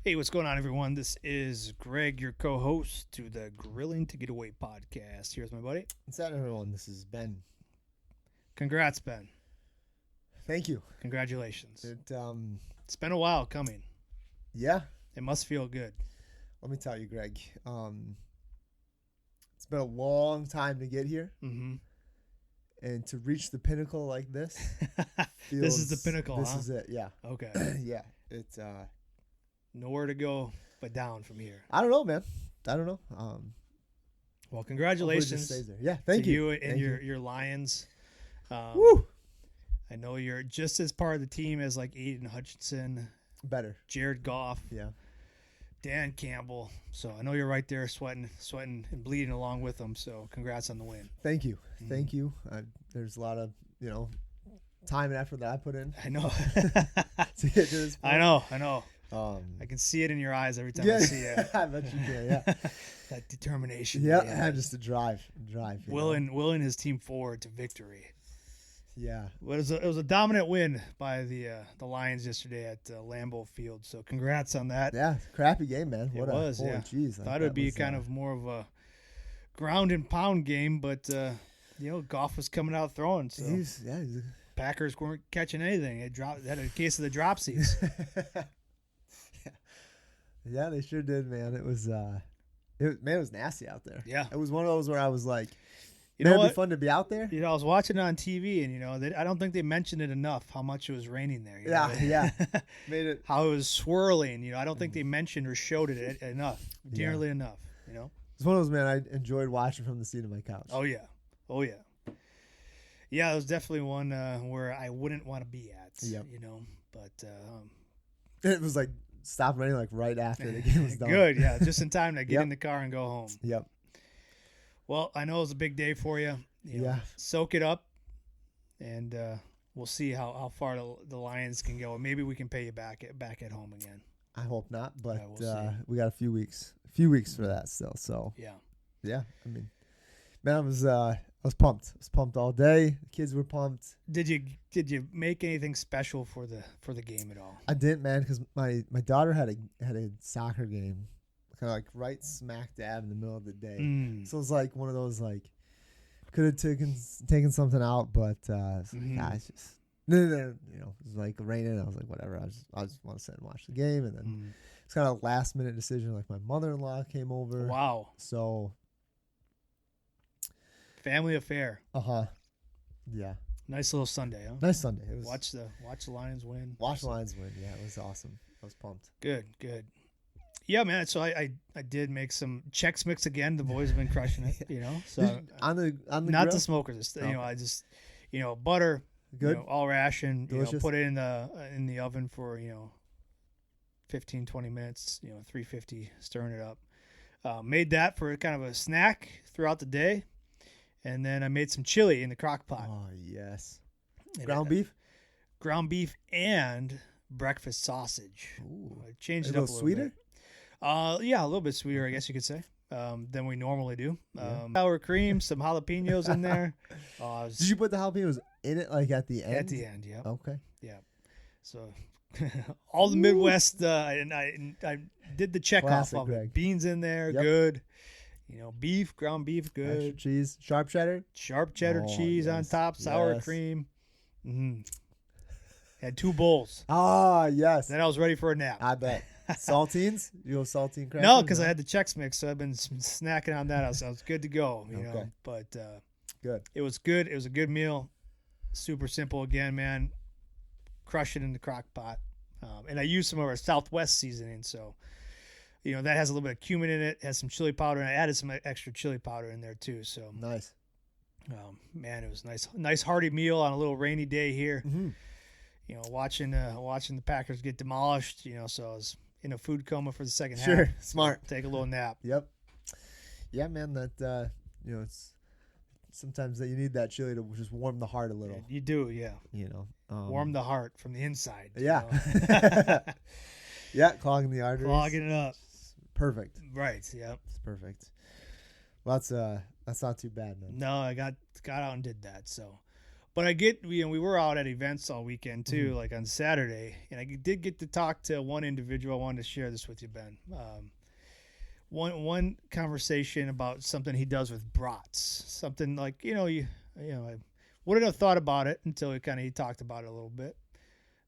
Hey, what's going on, everyone? This is Greg, your co-host to the Grilling to Get Away podcast. Here's my buddy. What's up, everyone? This is Ben. Congrats, Ben. Thank you. Congratulations. It, It's been a while coming. yeah, It must feel good. let me tell you, Greg. It's been a long time to get here, Mm-hmm. and to reach the pinnacle like this. This is the pinnacle, This huh? is it. Yeah, Okay. yeah. It's Nowhere to go but down from here. I don't know, man. I don't know. Well, Hopefully it just congratulations stays there. Yeah, to thank you. you and Thank you. your Lions. Woo! I know you're just as part of the team as like Aiden Hutchinson, Better. Jared Goff, Yeah. Dan Campbell. So I know you're right there sweating and bleeding along with them. So congrats on the win. Thank you. Mhm. Thank you. There's a lot of time and effort that I put in I know. to get to this point. I know. I can see it in your eyes every time I see it. I bet you can. Yeah. That determination. Yeah. Just to drive. Willing his team forward to victory. Yeah. It was a dominant win by the Lions yesterday at Lambeau Field. So congrats on that. Yeah, crappy game, man. It was, holy yeah. jeez. Thought it would be kind of more of a ground and pound game, but Goff was coming out throwing, so He's Packers weren't catching anything. They had a case of the dropsies. yeah, they sure did, man. It was it was nasty out there. Yeah. It was one of those where I was like, You know it'd be what? fun to be out there. I was watching it on TV, and I don't think they mentioned it enough how much it was raining there. Yeah. Made it. How it was swirling. I don't think they mentioned or showed it enough, nearly enough. It's one of those, man. I enjoyed watching from the seat of my couch. Oh yeah, yeah. It was definitely one where I wouldn't want to be at. Yep. But It was like stopped raining like right after the game was done. good. Yeah, just in time to get Yep. in the car and go home. Yep. Well, I know it was a big day for you. Yeah. Soak it up, and we'll see how far the Lions can go. Maybe we can pay you back at home again. I hope not, but Yeah, we'll see. we got a few weeks for that still. So Yeah. yeah, I mean, man, I was pumped. I was pumped all day. The kids were pumped. Did you make anything special for the game at all? I didn't, man, because my daughter had a soccer game, kind of like right smack dab in the middle of the day. So it was like one of those like could have taken something out, but it's just no. It was like raining. I was like, whatever. I just want to sit and watch the game, and then it's kind of a last minute decision. Like my mother-in-law came over. Wow. So Family affair. Yeah. Nice little Sunday, huh? Nice Sunday. It was Watch the Lions win. watch the Lions win. Yeah, it was awesome. I was pumped. Good. Yeah, man. So I did make some Chex Mix again. The boys have been crushing it, So on the not grill? the smokers. Okay. I just butter, Good. all ration. Delicious. Put it in the oven for 15, 20 minutes. 350, stirring it up. Made that for kind of a snack throughout the day, and then I made some chili in the crock pot. Oh yes. And Ground beef. and breakfast sausage. Ooh. I changed A it up little a little sweeter? bit. Yeah, a little bit sweeter, I guess you could say, than we normally do. Yeah. Sour cream, some jalapenos in there. Did you put the jalapenos in it like at the end? At the end, yeah. Okay. Yeah. So all the Midwest, and I did the check Classic, off of Greg. it. Beans in there, Yep. good. Beef, ground beef, Extra good. cheese, sharp cheddar. Sharp cheddar Oh, cheese on yes, top, sour yes. cream. Had 2 bowls. Ah, yes. Then I was ready for a nap. I bet. Saltines? You go saltine crackers? No, because I had the Chex Mix, so I've been snacking on that. I was good to go, Okay. But Good. it was good. It was a good meal. Super simple again, man. Crush it in the crock pot. And I used some of our Southwest seasoning, so that has a little bit of cumin in it. Has some chili powder, and I added some extra chili powder in there too. So Nice. man, it was nice hearty meal on a little rainy day here. Mm-hmm. Watching the Packers get demolished. So I was in a food coma for the second half. Sure. Smart. Take a little nap. Yep. Yeah, man, that it's sometimes that you need that chili to just warm the heart a little. You do, yeah. Warm the heart from the inside. Yeah. Yeah, clogging the arteries. Clogging it up. Perfect. Right, yeah. It's perfect. Well, that's not too bad, man. No, I got out and did that. So, But we were out at events all weekend too, like on Saturday, and I did get to talk to one individual. I wanted to share this with you, Ben. One conversation about something he does with brats, something like I wouldn't have thought about it until he talked about it a little bit.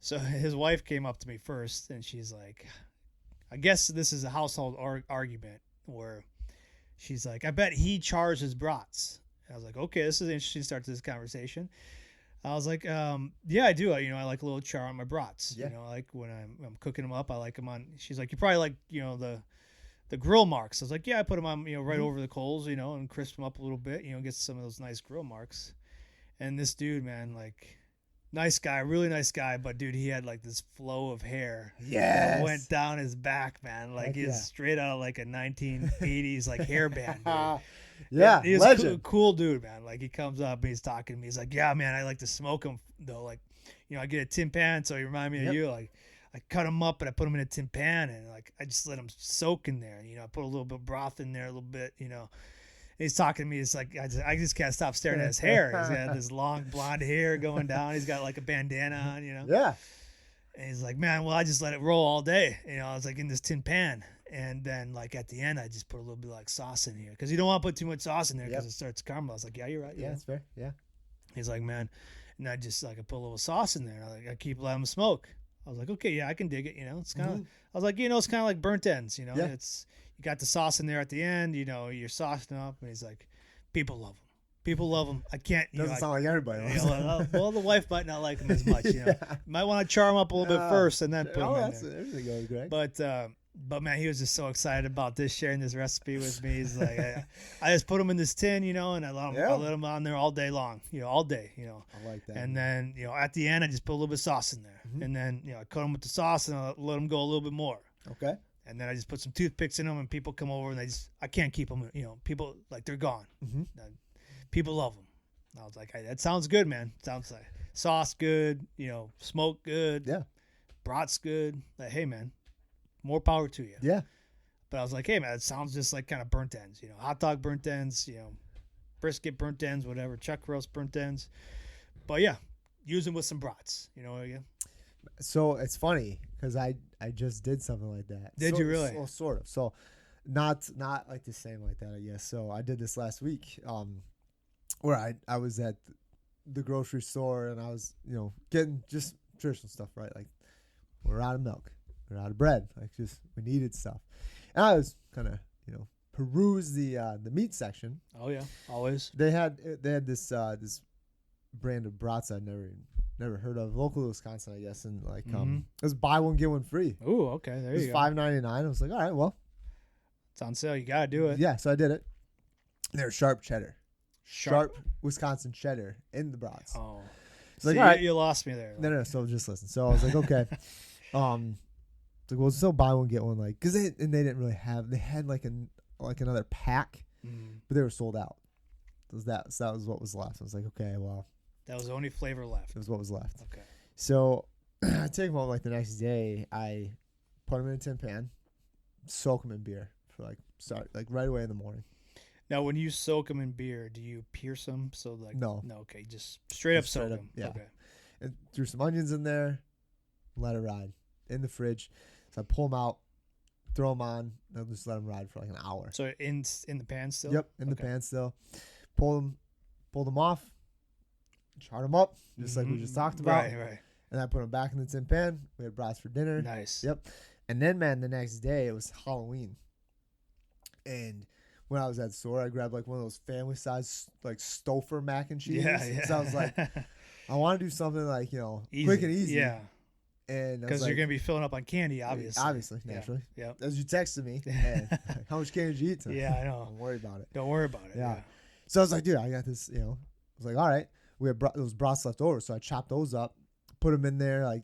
So his wife came up to me first, and she's like, I guess this is a household argument where she's like, I bet he charges brats. I was like, okay, this is an interesting start to this conversation. I was like, yeah, I do. I like a little char on my brats. Yeah. I like when I'm cooking them up. I like them on. She's like, you probably like the grill marks. I was like, yeah, I put them on right over the coals, and crisp them up a little bit. Get some of those nice grill marks. And this dude, man, like, nice guy, really nice guy, but dude, he had like this flow of hair. Yes. That went down his back, man. Like he's straight out of like a 1980s like hairband. Dude. Yeah, he's legend. a cool dude, man. Like he comes up and he's talking to me. He's like, yeah, man, I like to smoke them though. Like, I get a tin pan, so he remind me of you. Like, I cut them up and I put them in a tin pan, and like I just let them soak in there. I put a little bit of broth in there, a little bit. And he's talking to me. It's like I just can't stop staring at his hair. He's got this long blonde hair going down. He's got like a bandana on. Yeah. And he's like, man, well, I just let it roll all day. I was like in this tin pan. And then, like, at the end, I just put a little bit of, like, sauce in here. Because you don't want to put too much sauce in there because it starts caramel. I was like, yeah, you're right. Yeah, that's fair. Yeah. He's like, man. And I just, like, I put a little sauce in there. I keep letting them smoke. I was like, okay, yeah, I can dig it. It's kind of, I was like, it's kind of like burnt ends, It's, you got the sauce in there at the end, you're saucing up. And he's like, people love them. People love them. I can't. Doesn't sound like everybody. Well, the wife might not like them as much. You might want to char them up a little bit first and then put them in there. Everything goes, Greg. But man, he was just so excited about this, sharing this recipe with me. He's like, I just put them in this tin, and I let them on there all day long, all day, I like that. And then, at the end, I just put a little bit of sauce in there, and then, I cut them with the sauce and I let them go a little bit more. Okay. And then I just put some toothpicks in them, and people come over and I can't keep them, people like they're gone. People love them. I was like, hey, that sounds good, man. Sounds like sauce good, smoke good. Yeah. Brat's good. Like, hey, man. More power to you. Yeah. But I was like, hey, man, it sounds just like kind of burnt ends. Hot dog burnt ends, brisket burnt ends, whatever, chuck roast burnt ends. But, yeah, use them with some brats, again. So it's funny because I just did something like that. Did you really? Well, sort of. So not like the same like that, I guess. So I did this last week where I was at the grocery store and I was, getting just traditional stuff, right? Like we're out of milk. We're out of bread. Like just we needed stuff. And I was kind of, peruse the meat section. Oh yeah, always. They had this this brand of brats I'd never heard of, local to Wisconsin, I guess, and like it was buy one get one free. Ooh, okay, there you go. It was $5.99. I was like, all right, well, it's on sale. You gotta do it. Yeah, so I did it. They're sharp cheddar, sharp Wisconsin cheddar in the brats. Oh, so like, all right. You lost me there. No. So just listen. So I was like, okay, it's like, well, still buy one get one, like, because they didn't really have. They had like another pack, but they were sold out. So that was what was left. I was like, okay, well, that was the only flavor left. It was what was left. Okay. So I take them home like the next day. I put them in a tin pan, soak them in beer for right away in the morning. Now, when you soak them in beer, do you pierce them? So like no, okay, just straight up soak them. Yeah. Okay. And threw some onions in there, let it ride in the fridge. So I pull them out, throw them on, and I'll just let them ride for like an hour. So in the pan still? Yep, in the pan still. Pull them off, char them up, just like we just talked about. Right. And I put them back in the tin pan. We had brats for dinner. Nice. Yep. And then, man, the next day it was Halloween. And when I was at the store, I grabbed like one of those family size like Stouffer mac and cheese. Yeah. So I was like, I want to do something like, easy. Quick and easy. Yeah. And because you're gonna be filling up on candy, obviously. Naturally. Yeah. As you texted me, and, how much candy did you eat tonight? Yeah, I know. Don't worry about it. Yeah. So I was like, dude, I got this. I was like, all right, we had those brats left over, so I chopped those up, put them in there, like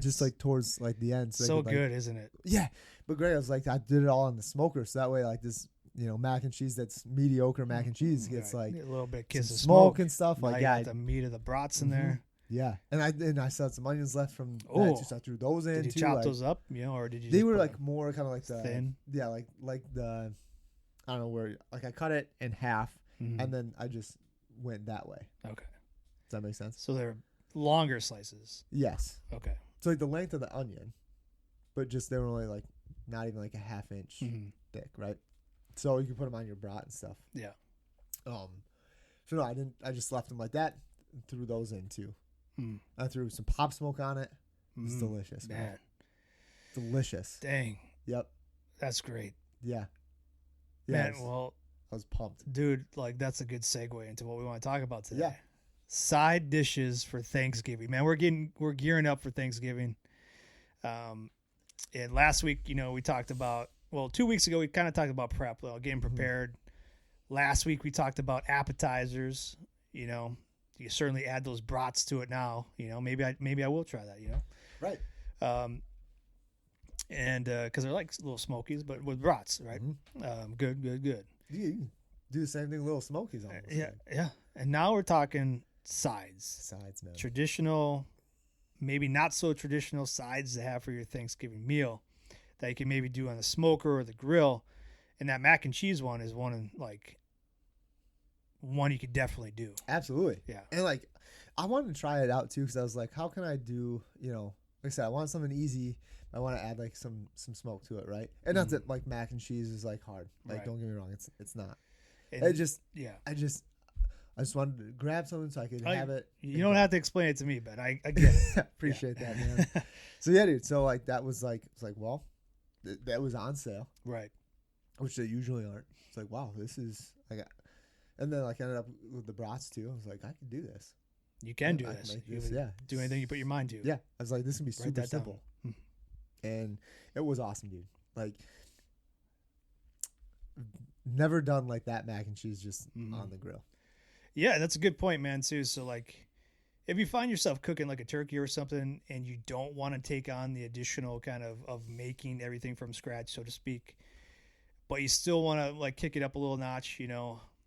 just like towards like the end. So good, isn't it? Yeah, but great. I was like, I did it all on the smoker, so that way, like this, mac and cheese that's mediocre mac and cheese gets like a little bit kiss of smoke and stuff. Now like you got the meat of the brats in there. Yeah, and I still had some onions left from that too, so I threw those in. Did you chop those up, or did you? They were like more kind of like the thin. Yeah, like the, I don't know where. Like I cut it in half, and then I just went that way. Okay. Does that make sense? So they're longer slices. Yes. Okay. So like the length of the onion, but just they were only like not even like a half inch thick, right? So you can put them on your brat and stuff. Yeah. So no, I didn't. I just left them like that. And threw those in too. I threw some pop smoke on it. It's delicious, man. Delicious. Dang. Yep. That's great. Yeah. Man, well, I was pumped. Dude, like that's a good segue into what we want to talk about today. Yeah. Side dishes for Thanksgiving. Man, we're gearing up for Thanksgiving. And last week, we talked about, 2 weeks ago, we kind of talked about prep, getting prepared. Last week, we talked about appetizers. You certainly add those brats to it now. Maybe I will try that. Right. And because they're like little smokies, but with brats, right? Good. You can do the same thing, little smokies almost. Yeah. And now we're talking sides, man. Traditional, maybe not so traditional sides to have for your Thanksgiving meal that you can maybe do on the smoker or the grill. And that mac and cheese one is one you could definitely do. Absolutely. Yeah. And like, I wanted to try it out too because I was like, how can I do, like I said, I want something eeasy. I want to add like some smoke to it, right? And not that like mac and cheese is like hard. Like, right. Don't get me wrong, it's not. And I just wanted to grab something so I could have it. You don't have to explain it to me, but I get it. Appreciate that, man. So yeah, dude. So like that was like, it's like, well, that was on sale, right? Which they usually aren't. It's like, wow, this is like, and then like ended up with the brats too. I was like, I can do this. You can do this. Do anything you put your mind to. Yeah, I was like, this can be super simple. And it was awesome, dude. Like, never done like that mac and cheese just on the grill. Yeah, that's a good point, man, too. So, like, if you find yourself cooking like a turkey or something and you don't want to take on the additional kind of making everything from scratch, so to speak, but you still want to, like, kick it up a little notch,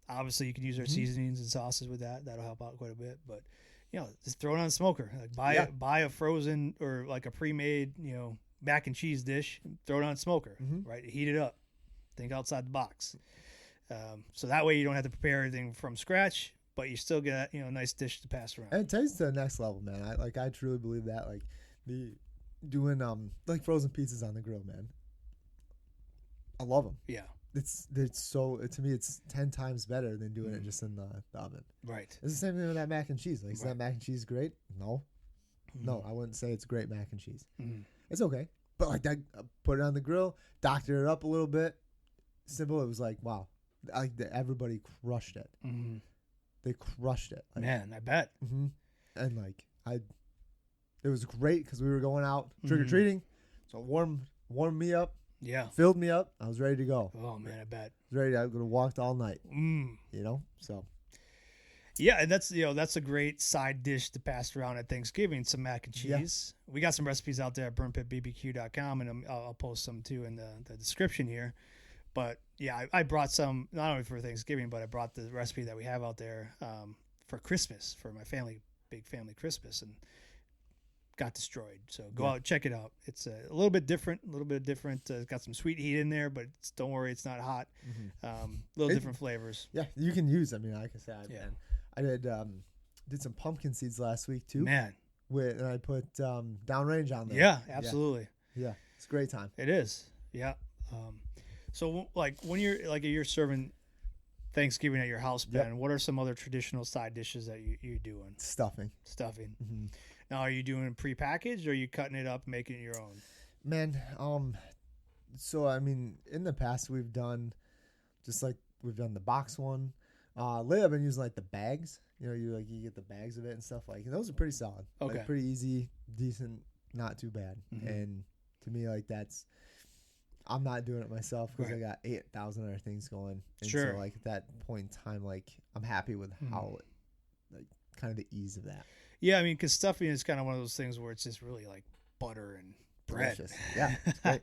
obviously you can use our seasonings and sauces with that. That'll help out quite a bit. But, just throw it on the smoker. Like, buy a frozen or, like, a pre-made, mac and cheese dish, throw it on a smoker, right? Heat it up. Think outside the box. So that way you don't have to prepare everything from scratch, but you still get a nice dish to pass around. And it tastes to the next level, man. I truly believe that. Like doing like frozen pizzas on the grill, man. I love them. Yeah. It's so to me it's 10 times better than doing it just in the oven. Right. It's the same thing with that mac and cheese. Like, is that mac and cheese great? No. No, I wouldn't say it's great mac and cheese. It's okay. But like that, put it on the grill, doctor it up a little bit. Simple. It was like, wow. Everybody crushed it. They crushed it. Like, man, I bet. And like, it was great because we were going out trick-or-treating. So it warmed me up. Yeah. Filled me up. I was ready to go. Oh, man, I bet. I was ready. I would have walked all night. So. Yeah, and that's a great side dish to pass around at Thanksgiving, some mac and cheese. We got some recipes out there at burnpitbbq.com, and I'll post some too in the description here. But yeah, I brought some not only for Thanksgiving, but I brought the recipe that we have out there for Christmas, for my big family Christmas, and got destroyed. So go out, check it out. It's a little bit different. It's got some sweet heat in there, but don't worry, it's not hot. Different flavors. Yeah, you can use. I mean, like I said, I did some pumpkin seeds last week too. Man, and I put downrange on there. Yeah, absolutely. Yeah, it's a great time. It is. Yeah. So like when you're serving Thanksgiving at your house, Ben, what are some other traditional side dishes that you're doing? Stuffing. Now, are you doing prepackaged or are you cutting it up and making it your own? Man, so I mean, in the past we've done the box one. Lately I've been using like the bags. You get the bags of it and stuff and those are pretty solid. Okay. Like, pretty easy, decent, not too bad. And to me, like I'm not doing it myself because I got 8,000 other things going. And sure. So like at that point in time, like I'm happy with how like kind of the ease of that. Yeah, I mean, because stuffing is kind of one of those things where it's just really like butter and bread. Delicious. Yeah, it's great.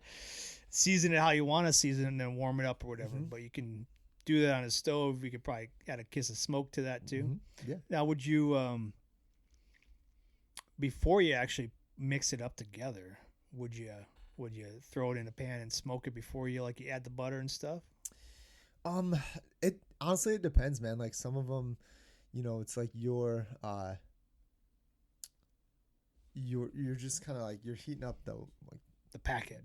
Season it how you want to season it and then warm it up or whatever. But you can do that on a stove. You could probably add a kiss of smoke to that too. Yeah. Now, would you, before you actually mix it up together, would you throw it in a pan and smoke it before you add the butter and stuff? It honestly, it depends, man. Like some of them, it's like your you're just kind of like you're heating up the packet.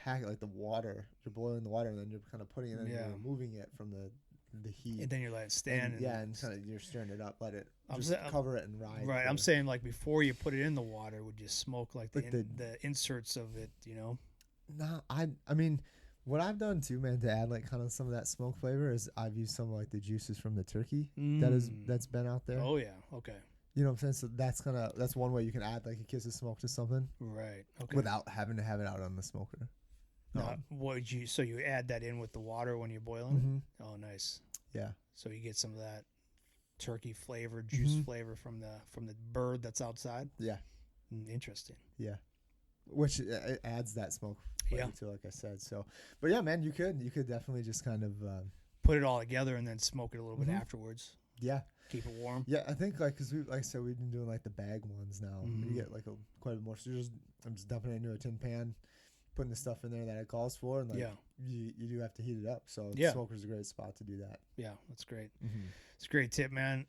like the water. You're boiling the water, and then you're kind of putting it in, and you're removing it from the heat. And then you let it stand. And kind of you're stirring it up. Let it cover it and ride. Right. I'm saying like before you put it in the water, would you smoke like the inserts of it? You know. No, I mean, what I've done too, man, to add like kind of some of that smoke flavor is I've used some of like the juices from the turkey that's been out there. Oh yeah. Okay. You know what I'm saying? So that's one way you can add like a kiss of smoke to something. Right. Okay. Without having to have it out on the smoker. So you add that in with the water when you're boiling? Mm-hmm. Oh, nice. Yeah. So you get some of that turkey flavor, juice flavor from the bird that's outside. Yeah. Interesting. Yeah. Which it adds that smoke flavor to, like I said. So, but yeah, man, you could definitely just kind of put it all together and then smoke it a little bit afterwards. Yeah. Keep it warm. Yeah, I think like I said, we've been doing like the bag ones now. You get like quite a bit more. So I'm just dumping it into a tin pan, putting the stuff in there that it calls for, and like you do have to heat it up. So the smoker's a great spot to do that. Yeah, that's great. It's a great tip, man.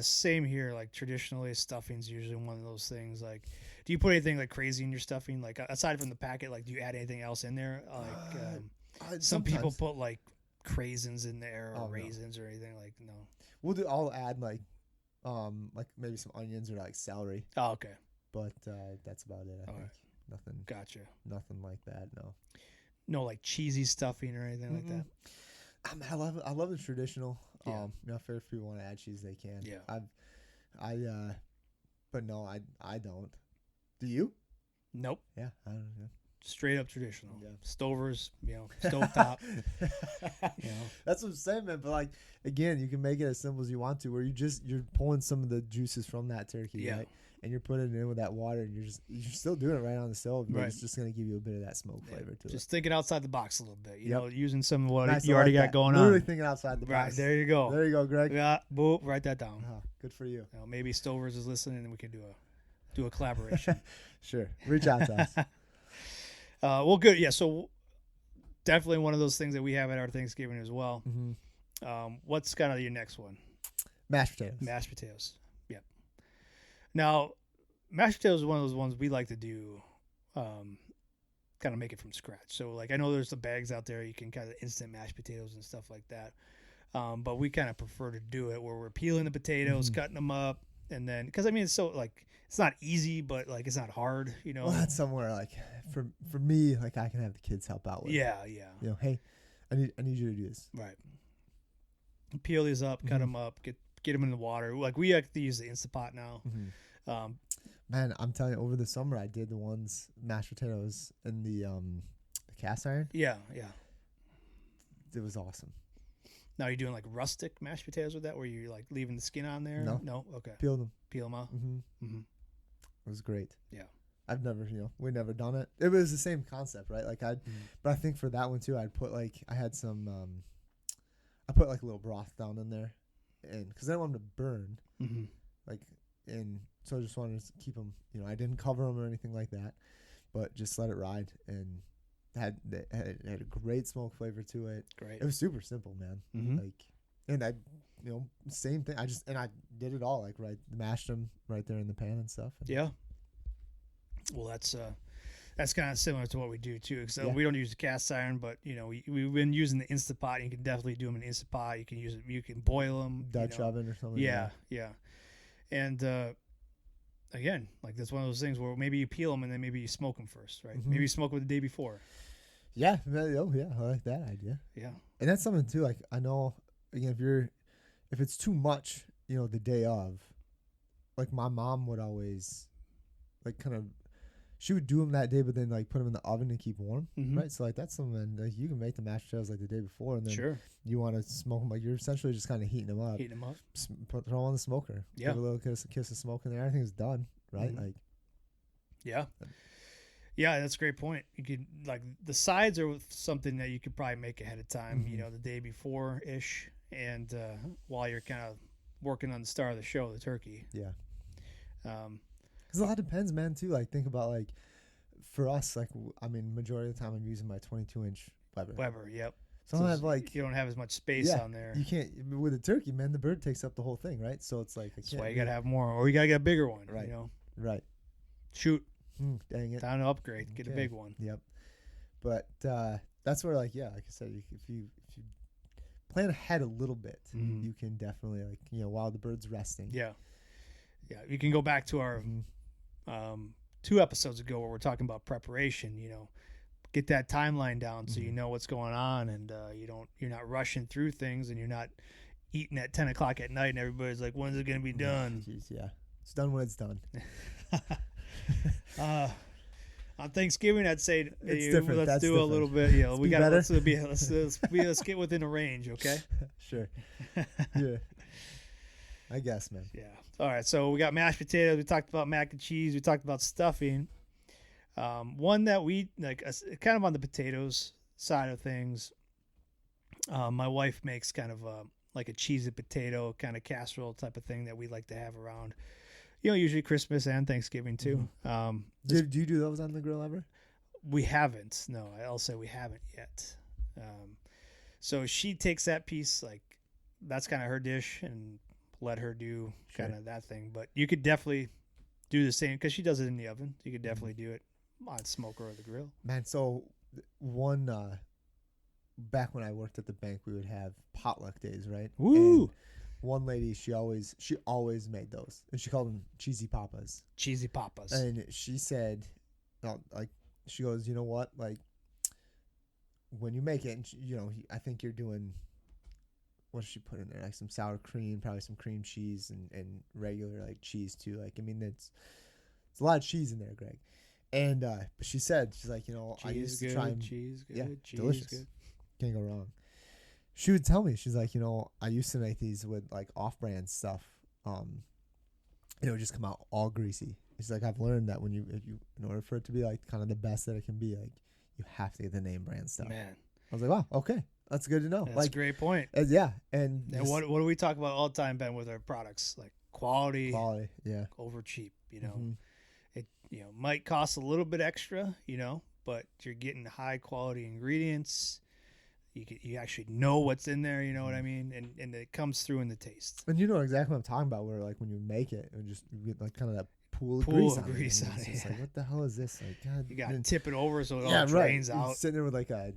Same here. Like traditionally, stuffing's usually one of those things. Like, do you put anything like crazy in your stuffing? Like aside from the packet, like do you add anything else in there? Like some people put like craisins in there or raisins or anything. Like no. I'll add like maybe some onions or like celery. Oh, okay. But that's about it. I think nothing. Gotcha. Nothing like that. No. No like cheesy stuffing or anything like that. I love the traditional. If people want to add cheese, they can. Yeah. But no, I don't. Do you? Nope. Yeah. I don't know. Straight up traditional. Yeah. Stovers, stovetop. That's what I'm saying, man. But like again, you can make it as simple as you want to, where you're pulling some of the juices from that turkey, right? And you're putting it in with that water, and you're still doing it right on the stove. But it's just gonna give you a bit of that smoke flavor to it. Just thinking outside the box a little bit, you know, using some of what you already got going on. Literally thinking outside the box. Right, there you go. There you go, Greg. Yeah, boop, write that down. Good for you. Maybe Stovers is listening, and we can do a collaboration. Sure, reach out to us. Well, good. Yeah, so definitely one of those things that we have at our Thanksgiving as well. What's kind of your next one? Mashed potatoes. Mashed potatoes. Yep. Now, mashed potatoes is one of those ones we like to do, kind of make it from scratch. So, like, I know there's the bags out there. You can kind of instant mashed potatoes and stuff like that. But we kind of prefer to do it where we're peeling the potatoes, cutting them up, and then, because, I mean, it's so, like, it's not easy, but, like, it's not hard, you know? Well, that's somewhere, like, for me, like, I can have the kids help out with. Yeah. You know, hey, I need you to do this. Right. Peel these up, cut them up, get them in the water. Like, we have to use the Instapot now. Man, I'm telling you, over the summer, I did the ones, mashed potatoes in the cast iron. Yeah. It was awesome. Now, you're doing, like, rustic mashed potatoes with that, where you're, like, leaving the skin on there? No? Okay. Peel them. Peel them off? It was great. Yeah. I've never, we've never done it. It was the same concept, right? Like but I think for that one too, I'd put like, I put like a little broth down in there, and because I didn't want them to burn, so I just wanted to keep them, I didn't cover them or anything like that, but just let it ride, and had a great smoke flavor to it. Great. It was super simple, man. Like, and I, same thing. I did it all, like mashed them right there in the pan and stuff. Yeah. Well, that's kind of similar to what we do too. So we don't use the cast iron, but we've been using the Instapot. You can definitely do them in Instapot. You can use it. You can boil them. Dutch oven or something. Yeah. And again, like that's one of those things where maybe you peel them and then maybe you smoke them first, right? Maybe you smoke them the day before. Yeah. Oh yeah, I like that idea. Yeah. And that's something too. Like I know, again, if it's too much, the day of, like my mom would always, like kind of. She would do them that day, but then like put them in the oven and keep warm, right? So like that's something like you can make the mashed potatoes like the day before, and then you want to smoke them. Like you're essentially just kind of heating them up. Throw on the smoker. Give a little kiss of smoke in there. Everything's done, right? Like, yeah, that's a great point. You could like the sides are something that you could probably make ahead of time. The day before ish, and while you're kind of working on the star of the show, the turkey. Yeah. Because a lot depends, man, too. Like, think about, like, for us, like, majority of the time I'm using my 22-inch Weber. Weber, yep. So I have, like... You don't have as much space on there. You can't... With a turkey, man, the bird takes up the whole thing, right? So it's like... That's why you got to have more. Or you got to get a bigger one, Right. Right. Shoot. Dang it. Time to upgrade. Get a Okay. big one. Yep. But that's where, like, like I said, if you plan ahead a little bit, you can definitely, like, while the bird's resting. Yeah. Yeah. You can go back to our 2 episodes ago where we're talking about preparation, get that timeline down so you know what's going on, and you're not rushing through things, and you're not eating at 10 o'clock at night and everybody's like, when's it going to be done? Jeez, yeah. It's done when it's done. On Thanksgiving, I'd say It's different. let's That's do different. a little bit. We got better? let's get within a range, okay? Sure. Yeah. I guess, man. Yeah. All right. So we got mashed potatoes. We talked about mac and cheese. We talked about stuffing. One that we like, kind of on the potatoes side of things. My wife makes kind of like a cheesy potato kind of casserole type of thing that we like to have around. Usually Christmas and Thanksgiving too. Do you do those on the grill ever? We haven't. No, I'll say we haven't yet. So she takes that piece, like that's kind of her dish, and let her do kind of that thing. But you could definitely do the same because she does it in the oven. You could definitely do it on smoker or the grill. Man, so back when I worked at the bank, we would have potluck days, right? Woo! And one lady, she always made those, and she called them cheesy papas. Cheesy papas. And she said, she goes, you know what, like, when you make it, and I think you're doing, what does she put in there? Like some sour cream, probably some cream cheese, and regular like cheese too. Like, I mean, it's a lot of cheese in there, Greg. And but she said, she's like, I used to try and cheese good, yeah, cheese delicious. good. Can't go wrong. She would tell me, she's like, I used to make these with like off-brand stuff. It would just come out all greasy. She's like, I've learned that if you, in order for it to be like kind of the best that it can be, like, you have to get the name brand stuff. Man, I was like, wow, okay, that's good to know. that's like, a great point. yeah, and What do we talk about all the time, Ben, with our products? Like quality, yeah, over cheap. Mhm. It might cost a little bit extra, but you're getting high quality ingredients. You actually know what's in there, you know what I mean, and it comes through in the taste. And you know exactly what I'm talking about. Where like when you make it, you get like kind of that pool of grease on it. It's like, what the hell is this? Like, God, You got to tip it over so it all right. drains You're out. sitting there with like a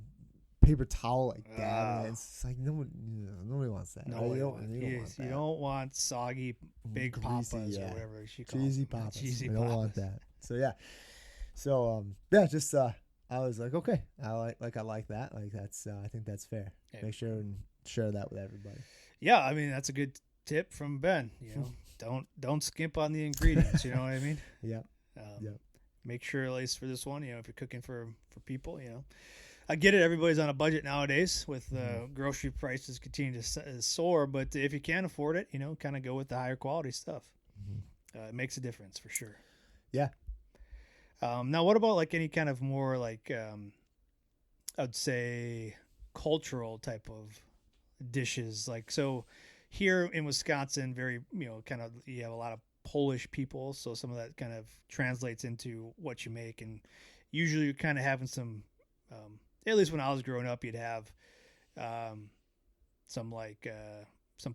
paper towel, like dabbing it. It's like nobody wants that. No, right? you want that. you don't want soggy big Greasy, papas yeah. or whatever she calls Cheesy them. papas. Cheesy We don't papas. want that. So yeah. So just I was like, okay, I like that. Like that's I think that's fair. Yeah. Make sure and share that with everybody. Yeah, I mean that's a good tip from Ben. Don't skimp on the ingredients. You know what I mean? Yeah. Yep. Make sure, at least for this one, if you're cooking for people, I get it. Everybody's on a budget nowadays with grocery prices continuing to soar. But if you can't afford it, kind of go with the higher quality stuff. It makes a difference for sure. Yeah. Now, what about like any kind of more like I'd say cultural type of dishes? Like, so here in Wisconsin, very kind of you have a lot of Polish people, so some of that kind of translates into what you make, and usually you're kind of having some. At least when I was growing up, you'd have some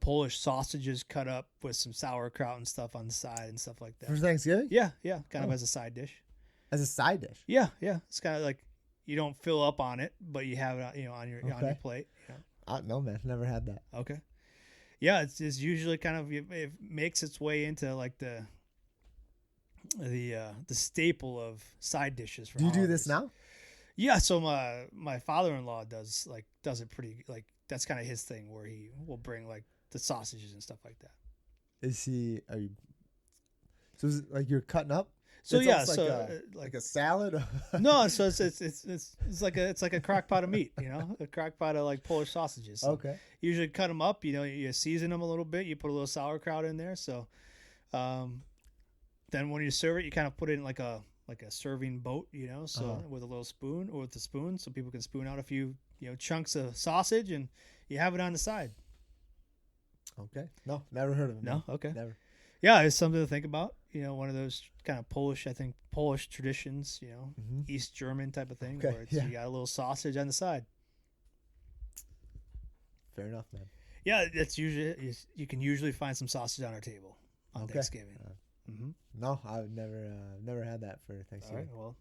Polish sausages cut up with some sauerkraut and stuff on the side and stuff like that. For Thanksgiving? Yeah, kind of as a side dish. As a side dish? Yeah. It's kind of like you don't fill up on it, but you have it, on your plate. No, man, never had that. Okay. Yeah, it's usually kind of it makes its way into like the staple of side dishes. For Do you do holidays. this now? Yeah, so my father-in-law does it pretty, like that's kind of his thing, where he will bring like the sausages and stuff like that. Are you? So is it like you're cutting up? So it's yeah, so like a salad. No, so it's like a crock pot of meat, a crock pot of like Polish sausages. So Okay. usually cut them up, you season them a little bit, you put a little sauerkraut in there. So, then when you serve it, you kind of put it in like a serving boat, so with a little spoon or with a spoon, so people can spoon out a few, chunks of sausage, and you have it on the side. Okay. No, never heard of it. No, okay. Never. Yeah, it's something to think about. One of those kind of Polish traditions, East German type of thing, Okay, where you got a little sausage on the side. Fair enough, man. Yeah, that's usually you can usually find some sausage on our table on Thanksgiving. Mm-hmm. No, I've never had that for All Thanksgiving. right. Well,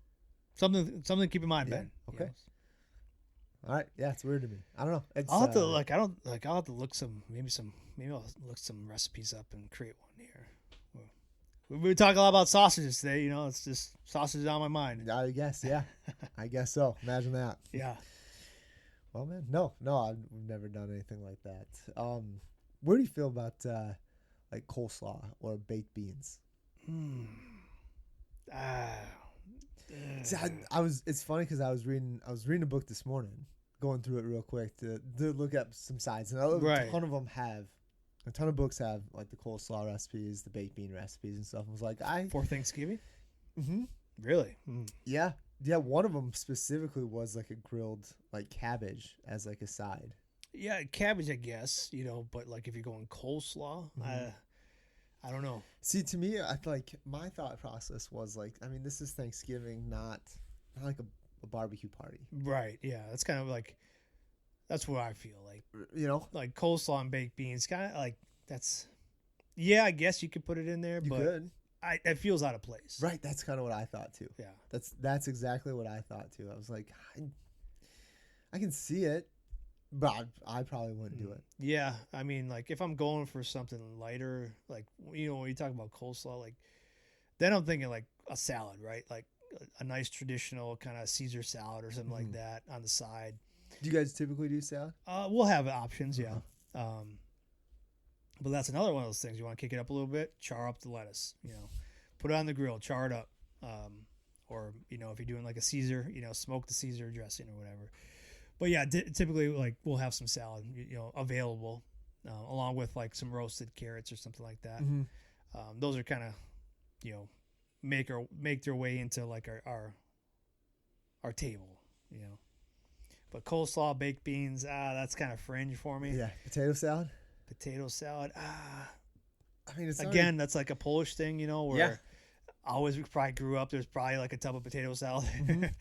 something to keep in mind, Yeah, Ben. okay. You know? All right. Yeah, it's weird to me. I don't know. It's, I'll have to like. I don't like. I'll have to look maybe I'll look some recipes up and create one here. We talk a lot about sausages today. You know, it's just sausages on my mind. I guess, yeah. I guess so. Imagine that. Yeah. Well, man, no, I've never done anything like that. Where do you feel about like coleslaw or baked beans? See, it's funny because I was reading a book this morning, going through it real quick to look up some sides, and a ton of them have. A ton of books have like the coleslaw recipes, the baked bean recipes, and stuff. I was like, for Thanksgiving. Mm-hmm. Really? Yeah. One of them specifically was like a grilled like cabbage as like a side. Yeah, cabbage, I guess. You know, but like if you're going coleslaw, I don't know. See, to me, I like my thought process was like, I mean, this is Thanksgiving, not like a barbecue party. Right. Yeah, that's kind of like. That's what I feel like. You know? Like coleslaw and baked beans. Kind of like that's... Yeah, I guess you could put it in there, You but could. It feels out of place. Right, that's kind of what I thought too. Yeah. That's exactly what I thought too. I was like, I can see it, but I probably wouldn't do it. Yeah, I mean, like if I'm going for something lighter, like, you know, when you talk about coleslaw, like, then I'm thinking like a salad, right? Like a nice traditional kind of Caesar salad or something like that on the side. Do you guys typically do salad? We'll have options, yeah. But that's another one of those things. You want to kick it up a little bit, char up the lettuce, you know, put it on the grill, char it up. Or, you know, if you're doing like a Caesar, you know, smoke the Caesar dressing or whatever. But yeah, typically like we'll have some salad, you know, available along with like some roasted carrots or something like that. Those are kind of, you know, make their way into like our table, you know. But coleslaw, baked beans, that's kind of fringe for me. Yeah, potato salad. I mean, that's like a Polish thing, you know, where I always probably grew up. There's probably like a tub of potato salad.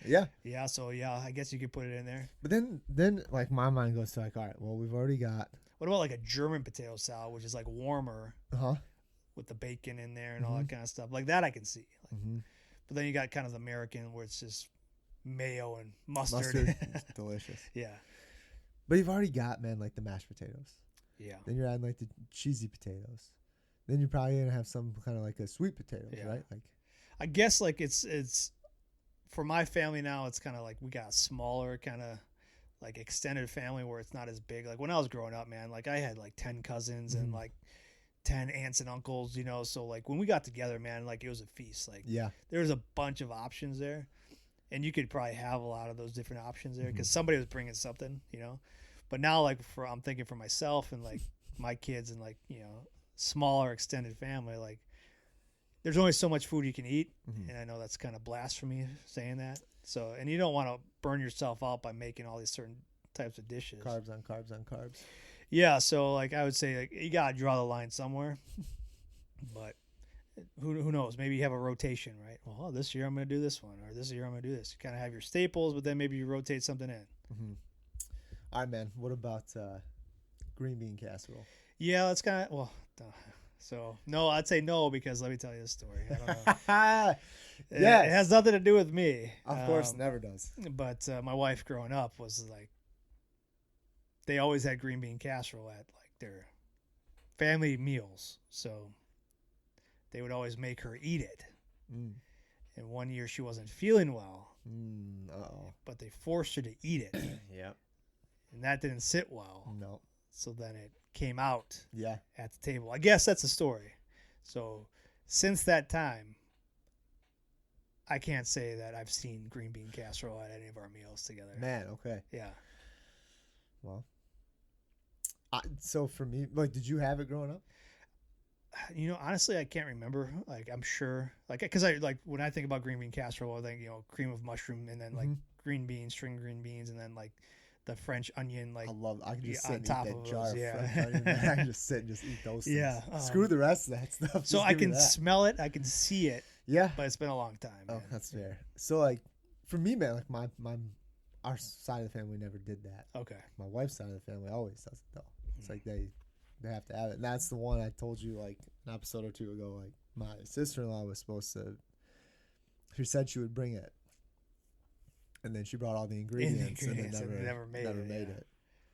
Yeah. Yeah. So yeah, I guess you could put it in there. But then like my mind goes to like, all right, well, we've already got. What about like a German potato salad, which is like warmer, with the bacon in there and all that kind of stuff, like that I can see. Like, but then you got kind of the American where it's just mayo and mustard. It's delicious. Yeah. But you've already got, man, like the mashed potatoes. Yeah. Then you're adding like the cheesy potatoes. Then you're probably gonna have some kind of like a sweet potatoes, right? Like, I guess like it's for my family now. It's kind of like we got a smaller kind of like extended family where it's not as big. Like when I was growing up, man, like I had like 10 cousins and like 10 aunts and uncles, you know. So like when we got together, man, like it was a feast. Like there was a bunch of options there. And you could probably have a lot of those different options there because somebody was bringing something, you know. But now, like, I'm thinking for myself and, like, my kids and, like, you know, smaller extended family, like, there's only so much food you can eat. And I know that's kind of blasphemy saying that. So, and you don't want to burn yourself out by making all these certain types of dishes. Carbs on carbs on carbs. Yeah, so, like, I would say, like, you got to draw the line somewhere. But who knows? Maybe you have a rotation, right? Well, this year I'm going to do this one, or this year I'm going to do this. You kind of have your staples, but then maybe you rotate something in. All right, man. What about green bean casserole? Yeah, that's kind of so no. I'd say no because let me tell you a story. I don't know. It has nothing to do with me. Of course, never does. But my wife growing up was like, they always had green bean casserole at like their family meals, so they would always make her eat it. And one year she wasn't feeling well. But they forced her to eat it. Yep. And that didn't sit well. No. So then it came out at the table. I guess that's the story. So since that time, I can't say that I've seen green bean casserole at any of our meals together. Man, okay. Yeah. Well, so for me, like, did you have it growing up? You know, honestly, I can't remember. Like, I'm sure, like, because I like when I think about green bean casserole, I think, you know, cream of mushroom and then like green beans, string green beans, and then like the French onion. Like, I can just sit and eat top that of jar those, of French onion. Man. I can just sit and just eat those things. Yeah. Screw the rest of that stuff. So I can smell it, I can see it. Yeah. But it's been a long time. Oh, man. that's fair. So like, for me, man, like our side of the family never did that. Okay. My wife's side of the family always does it though. It's like they have to have it. And that's the one I told you like an episode or two ago. Like my sister-in-law was supposed to. She said she would bring it, and then she brought all the ingredients, and it never made it.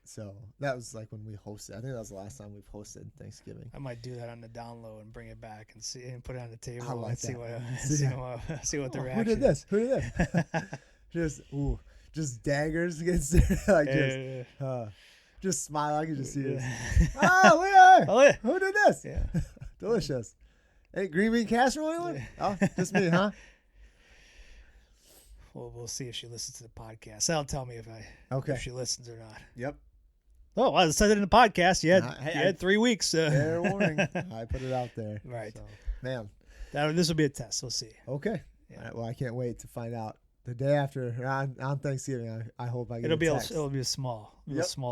So that was like when we hosted. I think that was the last time we've hosted Thanksgiving. I might do that on the download and bring it back and see and put it on the table I like and see that. see what the Who reaction. did this? Who did this? just daggers against like just smile. I can just see this. Oh, look! Who did this? Yeah, delicious. Hey, green bean casserole, anyone? Oh, just me, huh? Well, we'll see if she listens to the podcast. That'll tell me if she listens or not. Yep. Oh, I said it in the podcast. You had 3 weeks. Fair warning. I put it out there. Right. So, man. This will be a test. We'll see. Okay. Yeah. All right, well, I can't wait to find out. The day after, on Thanksgiving, I hope I get it'll be a small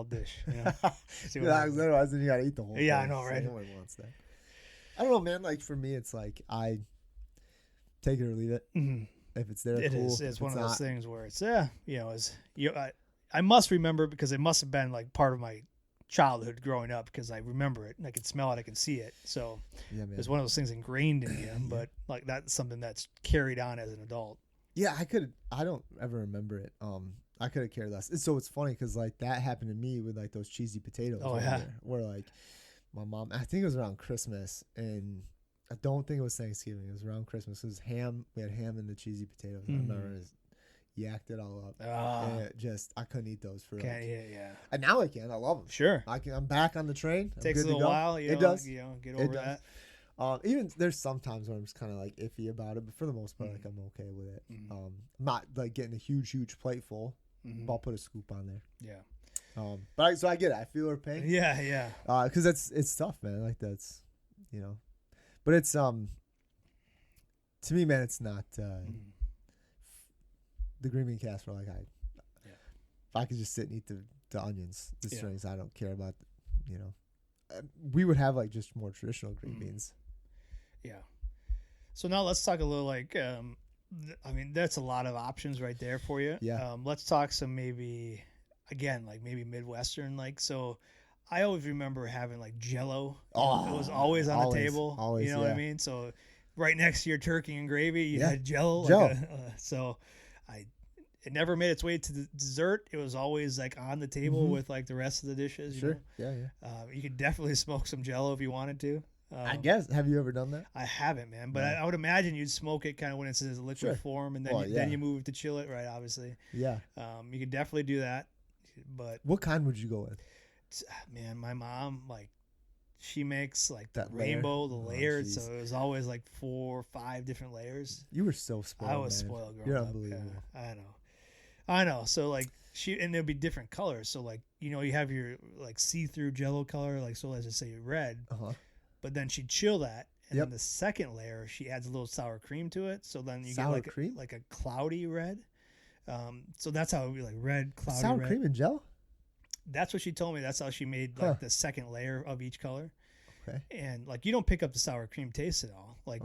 dish. Otherwise, then you got to eat the whole thing. Yeah, I know, right? No one wants that. I don't know, man. Like, for me, it's like I take it or leave it. Mm-hmm. If it's there, it cool. is. It's one of those things where it's I must remember because it must have been like part of my childhood growing up because I remember it and I can smell it, I can see it. So it's one of those things ingrained in you. But like that's something that's carried on as an adult. Yeah, I don't ever remember it. I could have cared less. So it's funny because like that happened to me with like those cheesy potatoes. Oh yeah. Where like my mom, I think it was around Christmas and. I don't think it was Thanksgiving. It was around Christmas. It was ham. We had ham and the cheesy potatoes. I remember it yacked it all up. And I couldn't eat those for yeah. And now I can. I love them. Sure. I'm back on the train. Takes a little while. It does. Get over that. Even there's some times where I'm just kind of like iffy about it, but for the most part, like I'm okay with it. I'm not like getting a huge plate full. But I'll put a scoop on there. Yeah. But I get it. I feel her pain. Yeah. Because it's tough, man. Like that's, But it's to me, man, it's not the green bean casserole. Like if I could just sit and eat the onions, the strings, I don't care about. We would have like just more traditional green beans. Yeah. So now let's talk a little like. I mean, that's a lot of options right there for you. Yeah. Let's talk some maybe Midwestern like so. I always remember having like Jello. It was always on the table. Always, you know what I mean? So right next to your turkey and gravy, you had Jello. So it never made its way to the dessert. It was always like on the table with like the rest of the dishes. Sure. You know? Yeah. You could definitely smoke some Jello if you wanted to. I guess. Have you ever done that? I haven't, man. But I would imagine you'd smoke it kind of when it's in a liquid form, and then then you move to chill it, right? Obviously. Yeah. You could definitely do that. But what kind would you go with? Man, my mom she makes like that rainbow, the layered, so it was always like 4 or 5 different layers. You were so spoiled. I was spoiled growing up. You're unbelievable. Yeah, I know. So like and there'd be different colors. So like you have your like see-through Jello color, like so let's just say red. But then she'd chill that, and then the second layer she adds a little sour cream to it. So then you get like a cloudy red. So that's how it would be like red, cloudy sour red. cream and Jello. That's what she told me. That's how she made like the second layer of each color. Okay. And like you don't pick up the sour cream taste at all. Like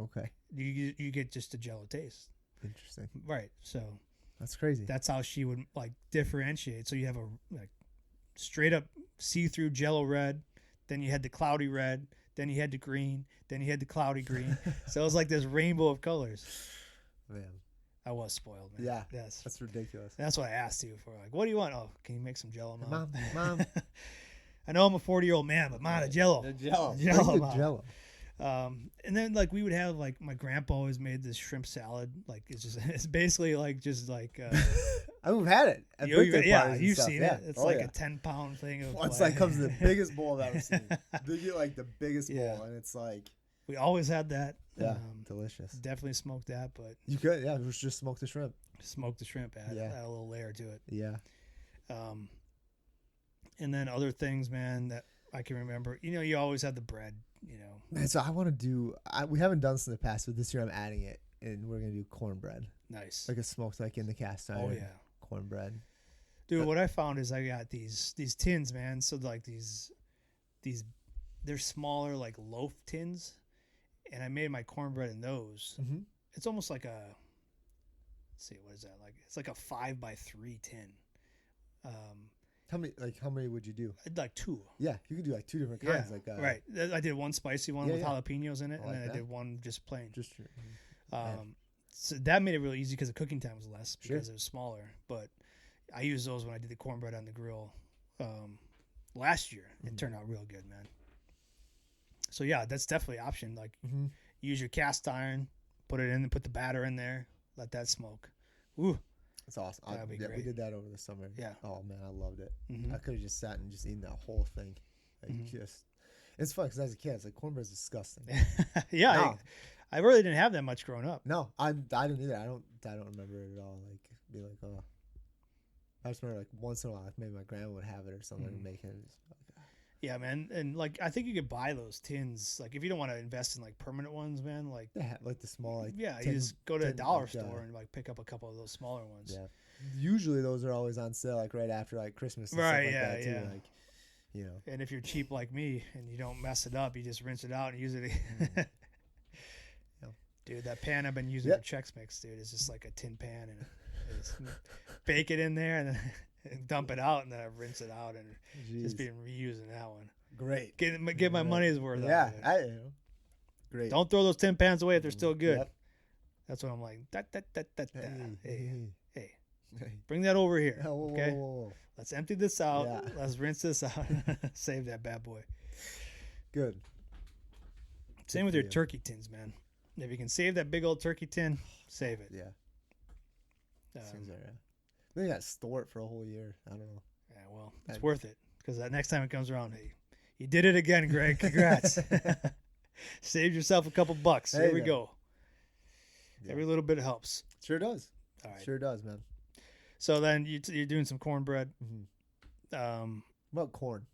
you get just a Jello taste. Interesting. Right. So that's crazy. That's how she would like differentiate. So you have a like straight up see-through Jello red, then you had the cloudy red, then you had the green, then you had the cloudy green. So it was like this rainbow of colors. Man. I was spoiled, man. Yeah, that's ridiculous. That's what I asked you for. Like, what do you want? Oh, can you make some Jello, Mom? Mom. I know I'm a 40-year-old man, but Mom, Jello. The Jello. Jello. And then like we would have like my grandpa always made this shrimp salad. Like it's basically like just like. I've had it. At birthday parties you've stuff. seen it. It's like a 10-pound thing. It's like comes in the biggest bowl I've ever seen. They get like the biggest bowl, and it's like. We always had that. Yeah, delicious. Definitely smoked that, but you could, it was just smoke the shrimp. Smoke the shrimp, add a little layer to it. Yeah. And then other things, man, that I can remember. You always had the bread. Man, so I want to do. We haven't done this in the past, but this year I'm adding it, and we're gonna do cornbread. Nice. Like a smoked, like in the cast iron. Oh yeah. Cornbread. Dude, what I found is I got these tins, man. So like these, they're smaller like loaf tins. And I made my cornbread in those. Mm-hmm. It's almost like let's see, what is that like? It's like a 5x3 tin. How many would you do? I'd like 2. Yeah, you could do like 2 different kinds. Like right. I did one spicy one with jalapenos in it, and then I did one just plain. So that made it really easy because the cooking time was less because it was smaller. But I used those when I did the cornbread on the grill last year. It turned out real good, man. So yeah, that's definitely an option. Like use your cast iron, put it in, put the batter in there, let that smoke. Ooh, that's awesome. That'd be great. We did that over the summer. Yeah. Oh man, I loved it. I could have just sat and just eaten that whole thing. Like it's fun because as a kid, it's like cornbread's disgusting. Yeah. I really didn't have that much growing up. No, I didn't either. I don't remember it at all. Like be like, oh, I just remember like once in a while, like maybe my grandma would have it or something and make it. Yeah, man, and like I think you could buy those tins. Like if you don't want to invest in like permanent ones, man, like like the small. Like, you just go to a dollar store and like pick up a couple of those smaller ones. Yeah, usually those are always on sale, like right after like Christmas. And stuff like that too. Like, you know. And if you're cheap like me and you don't mess it up, you just rinse it out and use it. Dude, that pan I've been using for Chex Mix, dude, is just like a tin pan, and I just bake it in there and then dump it out, and then I rinse it out, and just been reusing that one. Great. Get my money's worth out of it. Great. Don't throw those tin pans away if they're still good. Yep. That's what I'm like. Hey. Bring that over here. Okay. Whoa. Let's empty this out. Yeah. Let's rinse this out. Save that bad boy. Good. Same with your turkey tins, man. If you can save that big old turkey tin, save it. Yeah. Seems all right. Maybe you got to store it for a whole year. I don't know. Yeah, well, it's worth it because that next time it comes around, hey, you did it again, Greg. Congrats. Saved yourself a couple bucks. Hey, here we go. Yeah. Every little bit helps. Sure does. All right. Sure does, man. So then you're doing some cornbread. What about corn?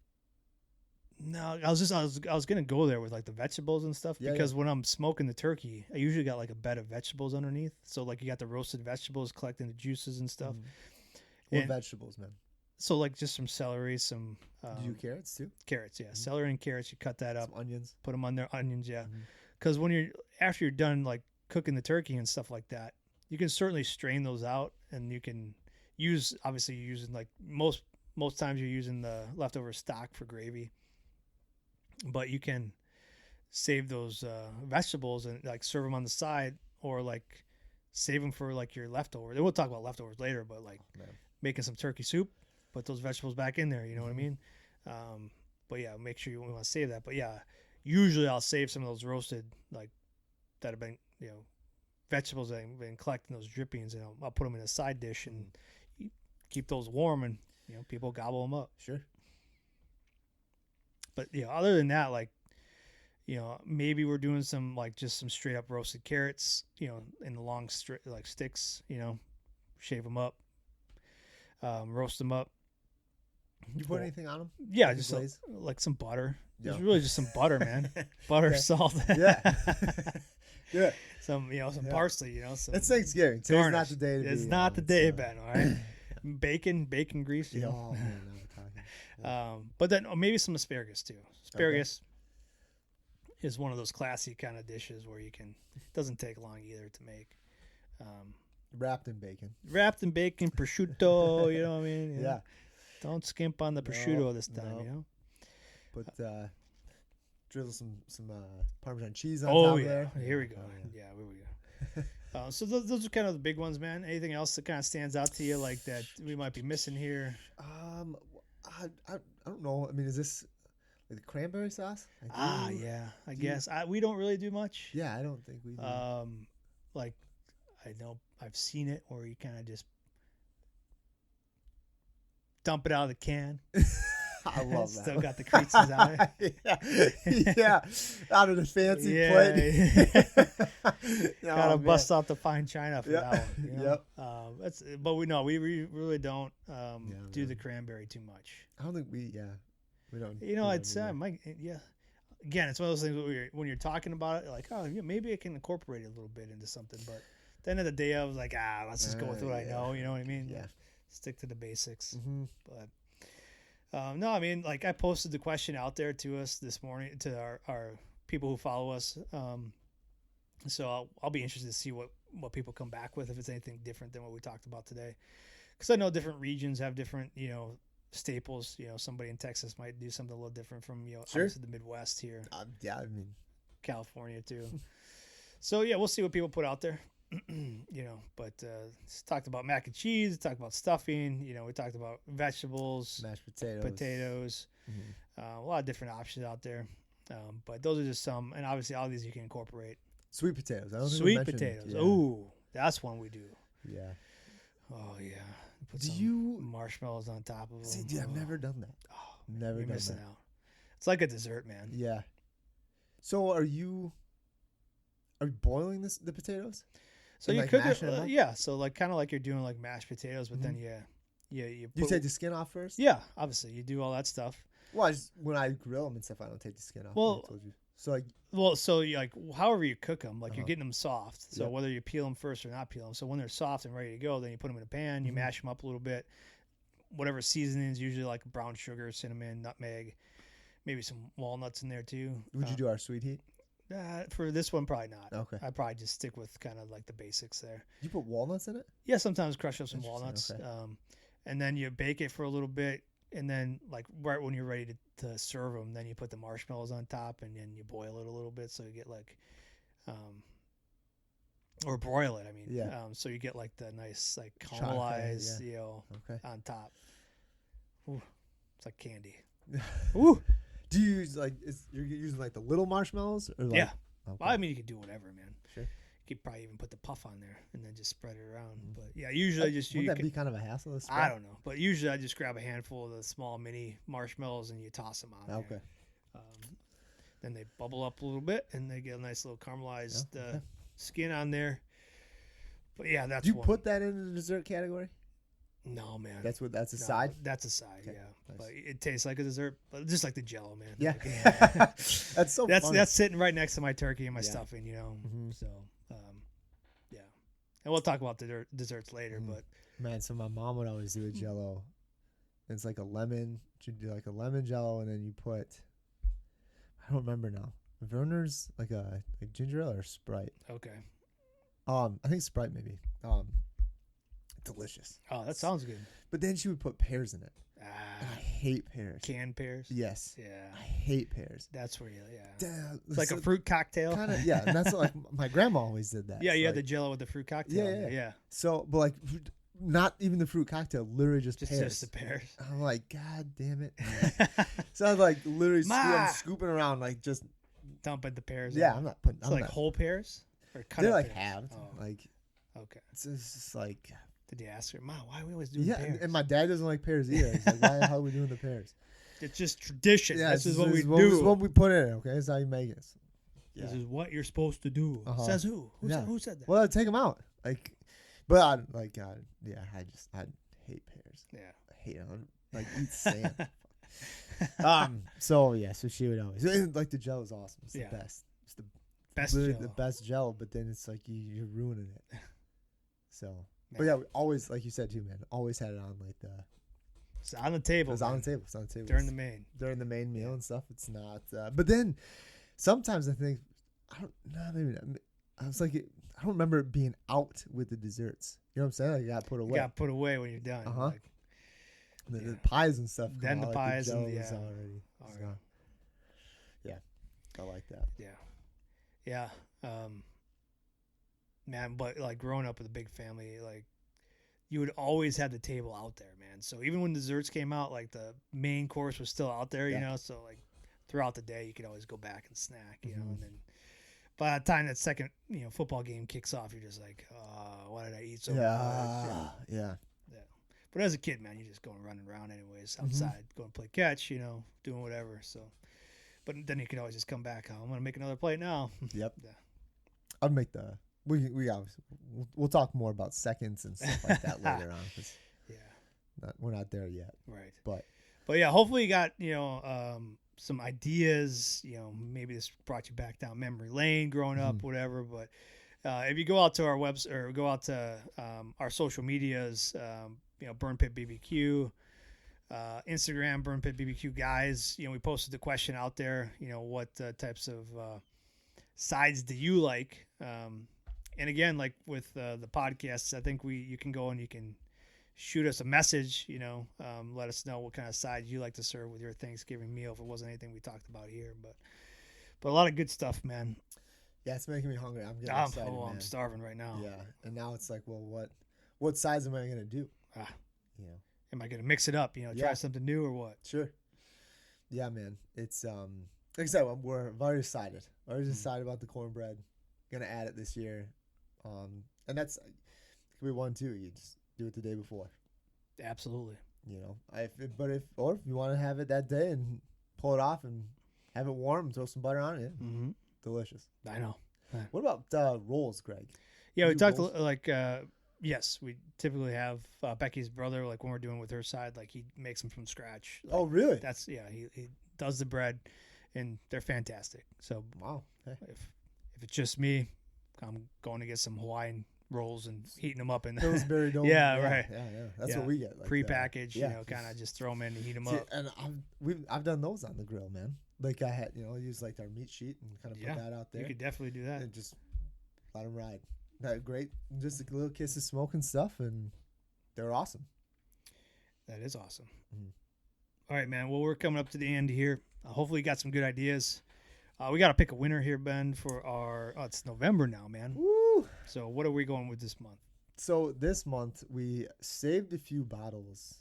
No, I was gonna go there with like the vegetables and stuff because when I'm smoking the turkey, I usually got like a bed of vegetables underneath. So like you got the roasted vegetables collecting the juices and stuff. What vegetables, man? So like just some celery, some. Do you carrots too? Carrots, yeah. Celery and carrots. You cut that up. Some onions. Put them on there. Onions, yeah. Because after you're done like cooking the turkey and stuff like that, you can certainly strain those out, and you can use obviously you're using like most times you're using the leftover stock for gravy. But you can save those vegetables and like serve them on the side, or like save them for like your leftovers. And we'll talk about leftovers later, but like making some turkey soup, put those vegetables back in there. You know what I mean? But yeah, make sure you want to save that. But yeah, usually I'll save some of those roasted like that have been vegetables that have been collecting those drippings, and I'll put them in a side dish and keep those warm, and people gobble them up. Sure. But other than that, like, maybe we're doing some like just some straight up roasted carrots, in the long like sticks, shave them up, roast them up. You put anything on them? Yeah, just like some butter. Yeah. It's really just some butter, man. Butter, salt. Yeah. Yeah. Some parsley. Some it's Thanksgiving. Today's not the day. It's not the day, Ben. All right. Bacon grease. Oh man. But then maybe some asparagus too. Asparagus is one of those classy kind of dishes where it doesn't take long either to make. Wrapped in bacon, prosciutto. You know what I mean? Yeah. Don't skimp on the prosciutto this time. Put drizzle some Parmesan cheese on top there. Here we go. Yeah, here we go. So those are kind of the big ones, man. Anything else that kind of stands out to you like that we might be missing here? I don't know. I mean, is this like the cranberry sauce? Yeah. I guess we don't really do much. Yeah, I don't think we do. Like I know I've seen it where you kind of just dump it out of the can. I love that. Still got the creases on it. Yeah, out of the fancy plate. Gotta bust out the fine china for that one. Yep. But we really don't do the cranberry too much. I don't think we don't. It's Again, it's one of those things where when you're talking about it, like, oh, maybe I can incorporate it a little bit into something. But at the end of the day, I was like, let's just go with what I know. You know what I mean? Yeah. Stick to the basics. But no, I mean, like I posted the question out there to us this morning to our people who follow us. So I'll be interested to see what people come back with, if it's anything different than what we talked about today. Because I know different regions have different, staples. Somebody in Texas might do something a little different from Sure. obviously the Midwest here, Yeah, I mean, California too. So yeah, we'll see what people put out there. But talked about mac and cheese, talked about stuffing. We talked about vegetables, mashed potatoes. A lot of different options out there. But those are just some, and obviously all these you can incorporate. Sweet potatoes. I don't think we Sweet mentioned- potatoes. Yeah. Ooh, that's one we do. Yeah. Oh yeah. Put Do some you- marshmallows on top of them? See, yeah, I've never done that. Oh, Never you're done missing that. out. It's like a dessert, man. Yeah. So are you boiling the potatoes? So And, you like, cook mashing it, them up? yeah. So like kind of like you're doing like mashed potatoes, but then you You put, take the skin off first? yeah, obviously you do all that stuff. Well, when I grill them and stuff, I don't take the skin off. Well- I told you. So like, Well, so you however you cook them, like you're Uh-huh. getting them soft. So Yep. whether you peel them first or not peel them, so when they're soft and ready to go, then you put them in a pan, you Mhm. mash them up a little bit, whatever seasonings, usually like brown sugar, cinnamon, nutmeg, maybe some walnuts in there too. would you do our sweet heat? For this one? Probably not. Okay. I'd probably just stick with kind of like the basics there. You put walnuts in it? Yeah, sometimes crush up some Interesting, walnuts, okay. and then you bake it for a little bit, and then like right when you're ready to serve them, then you put the marshmallows on top, and then you boil it a little bit so you get like, or broil it. I mean, Yeah. so you get like the nice like Chocolate, caramelized, Okay. on top. Ooh, it's like candy. Ooh, Do you use you're using like the little marshmallows or like? yeah. Okay. Well, I mean, you could do whatever, man. Sure. You could probably even put the puff on there and then just spread it around. But yeah, usually I just Wouldn't that be kind of a hassle? To spread? I don't know, but usually I just grab a handful of the small mini marshmallows and you toss them on Okay. there. Then they bubble up a little bit and they get a nice little caramelized Yeah, okay. skin on there. But yeah, that's Do you one. put that in the dessert category? No, man. That's a No, side. That's a side, Okay, yeah. nice. But it tastes like a dessert, but just like the Jello, man. Yeah. Like, That's so. that's funny. that's sitting right next to my turkey and my Yeah. stuffing, Mhm. So, yeah. And we'll talk about the desserts later, Mhm. but Man, so my mom would always do a Jello. It's like a lemon. She'd do like a lemon Jello, and then you put. I don't remember now. Werner's like ginger ale or Sprite. okay. I think Sprite maybe. Delicious. Oh, that sounds good. But then she would put pears in it. And I Ah, hate pears. canned pears. Yes. Yeah, I hate pears. that's where yeah. Damn, It's like a fruit cocktail. Kind of, yeah. And that's like my grandma always did that. Yeah, It's you had like- the Jello with the fruit cocktail. Yeah, in there, yeah. yeah. So, but like, not even the fruit cocktail. Literally just pears. Just the pears. I'm like, God damn it. So I was like, literally, Ma! I'm scooping around, like, just Dumping the pears. yeah. in. I'm not putting. It's I'm like not, whole pears or cut they're up like pears? halved. Oh, Like okay. it's just like Did you ask her, Mom, why are we always doing yeah. pears? And my dad doesn't like pears either. He's like, why the hell are we doing the pears? It's just tradition. Yeah, this is what we This do. is what we put in it. Okay, this is how you make it. Yeah. This is what you're supposed to do. Uh-huh. Says who? Yeah. Who said that? Well, I'd take them out. Like, but I like God. Yeah, I hate pears. Yeah. I hate them. Like eat sand. So yeah, so she would always like the Jello is awesome. It's Yeah. the best. It's the Best literally Jello. the best Jello. But then it's like you're ruining it. So, but Man. yeah, we always like you said too, man. Always had it on like the. It's on the It table. was on man. the table. It's on the table During the main. during the main meal and stuff. It's not. But then sometimes I think I don't. No, maybe not. I was like, I don't remember it being out with the desserts. You know what I'm saying? Like, it got put You away. got put away when you're done. Uh-huh. Like, The Yeah. pies and stuff. Then come the out, pies and Jello is yeah. already. Oh, so, yeah. yeah, I like that. Yeah. Man, but like growing up with a big family, like you would always have the table out there, man. So even when desserts came out, like the main course was still out there, you Yeah. know. So like throughout the day, you could always go back and snack, you know. Mhm. And then by the time that second, football game kicks off, you're just like, why did I eat so much? Yeah, yeah. But as a kid, man, you're just going running around anyways, Mm-hmm. outside, going to play catch, doing whatever. So, but then you could always just come back. Oh, I'm gonna make another plate now. Yep. Yeah. I'd make the. We obviously we'll talk more about seconds and stuff like that later on. 'Cause Yeah. we're not there yet. Right. But yeah, hopefully you got some ideas. Maybe this brought you back down memory lane, growing up, Mhm. whatever. But if you go out to our website or go out to our social medias, Burn Pit BBQ, Instagram, Burn Pit BBQ guys. We posted the question out there. What types of sides do you like? And again, like with the podcasts, I think you can go and you can shoot us a message. Let us know what kind of side you like to serve with your Thanksgiving meal. If it wasn't anything we talked about here, but a lot of good stuff, man. Yeah, it's making me hungry. I'm getting excited, man. I'm starving right now. Yeah, and now it's like, well, what sides am I gonna do? Am I gonna mix it up? Try something new or what? Sure. Yeah, man. It's like I said, I've already decided. I already decided about the cornbread. Gonna add it this year, and that's it could be one too. You just do it the day before. Absolutely. If you want to have it that day and pull it off and have it warm and throw some butter on it, delicious. I know. What about rolls, Greg? Yeah, we talked yes, we typically have Becky's brother, like when we're doing with her side, like he makes them from scratch. Oh, really? He does the bread, and they're fantastic. So wow, hey. If it's just me, I'm going to get some Hawaiian rolls and heating them up in Pillsbury Dome. Right. Yeah. That's what we get. Like prepackaged, kind of just throw them in and heat them up. And I've done those on the grill, man. Like I had, use like our meat sheet and kind of put that out there. You could definitely do that. And just let them ride. Great, just a little kiss of smoke and stuff, and they're awesome. That is awesome. All right, man. Well, we're coming up to the end here. Hopefully, you got some good ideas. We got to pick a winner here, Ben, for our. Oh, it's November now, man. Woo! So, what are we going with this month? So this month we saved a few bottles.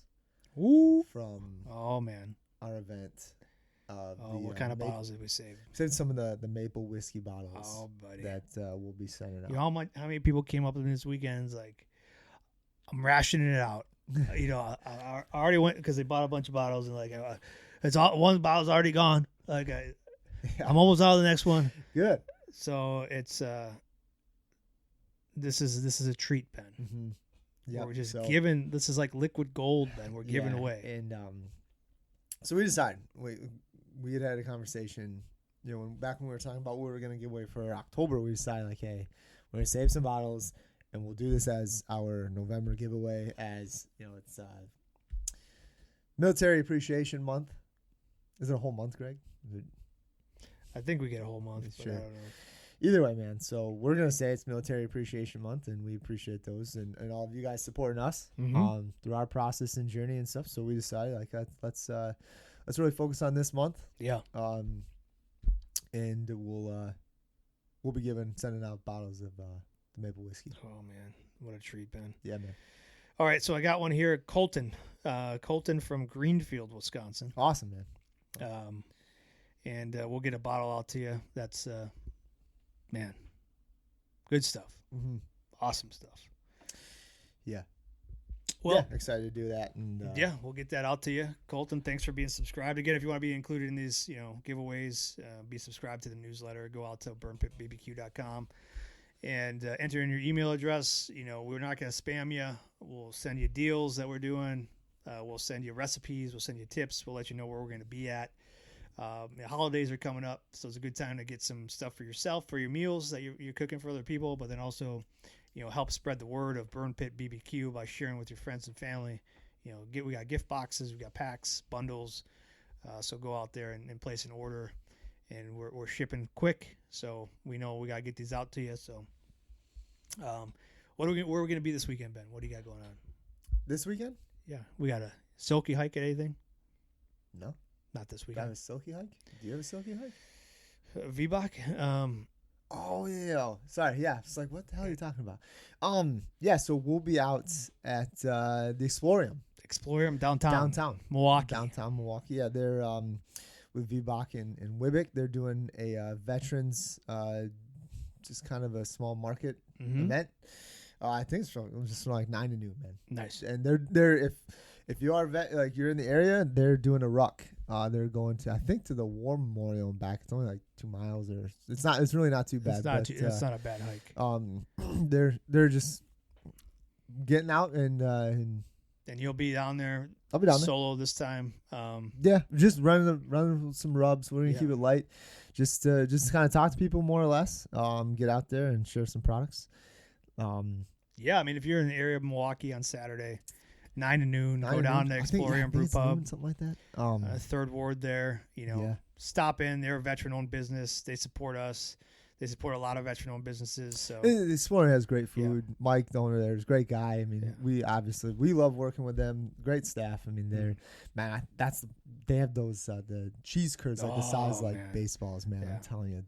Woo! From our event. What kind of bottles did we save? Saved some of the maple whiskey bottles. Oh, buddy. That we'll be sending out. How many people came up with me this weekend? Like, I'm rationing it out. I already went because they bought a bunch of bottles and like, it's all one bottle's already gone. Like, I'm almost out of the next one. Good. So it's this is a treat, Ben. Mm-hmm. Yeah, we're just giving. This is like liquid gold, Ben. We're giving away. And so we decided we had a conversation. Back when we were talking about what we were going to give away for October, we decided like, hey, we're going to save some bottles, and we'll do this as our November giveaway. As it's Military Appreciation Month. Is it a whole month, Greg? I think we get a whole month. Sure. But I don't know. Either way, man. So we're gonna say it's Military Appreciation Month, and we appreciate those and all of you guys supporting us through our process and journey and stuff. So we decided like let's really focus on this month. Yeah. And we'll be sending out bottles of the maple whiskey. Oh man, what a treat, Ben. Yeah, man. All right, so I got one here, Colton from Greenfield, Wisconsin. Awesome, man. And we'll get a bottle out to you. That's man, good stuff. Mm-hmm. Awesome stuff. Yeah. Well, excited to do that. And we'll get that out to you. Colton, thanks for being subscribed. Again, if you want to be included in these, giveaways, be subscribed to the newsletter. Go out to burnpitbbq.com and enter in your email address. We're not going to spam you. We'll send you deals that we're doing. We'll send you recipes. We'll send you tips. We'll let you know where we're going to be at. The holidays are coming up, so it's a good time to get some stuff for yourself, for your meals that you're cooking for other people, but then also, help spread the word of Burn Pit BBQ by sharing with your friends and family. We got gift boxes, we got packs, bundles, so go out there and place an order, and we're shipping quick, so we know we got to get these out to you. So, where are we going to be this weekend, Ben? What do you got going on? This weekend? Yeah, we got a silky hike at anything? No. Not this Do weekend. I have a silky hike? Do you have a silky hike? VBAC? Oh, yeah. Sorry. Yeah. It's like, what the hell are you talking about? Yeah. So we'll be out at the Explorium downtown Milwaukee. Downtown Milwaukee. Yeah. They're with VBAC and Wibbick. They're doing a veterans, just kind of a small market event. I think it's from like 9 to noon, man. Nice. And they're if you are like you're in the area, they're doing a ruck. They're going to the War Memorial and back. It's only like 2 miles, or it's really not too bad. It's not a bad hike. They're just getting out and you'll be down there. I'll be down solo this time. Yeah, just running some rubs. We're gonna keep it light, just kind of talk to people more or less. Get out there and share some products. Yeah, I mean, if you're in the area of Milwaukee on Saturday, 9 to noon, go down to Explorium Brew Pub, something like that. Third Ward there. Stop in. They're a veteran-owned business. They support us. They support a lot of veteran-owned businesses. So The Sport has great food. Mike, the owner there, is a great guy. I mean, we love working with them. Great staff. I mean, they have those the cheese curds like the size like baseballs, man. I'm telling you,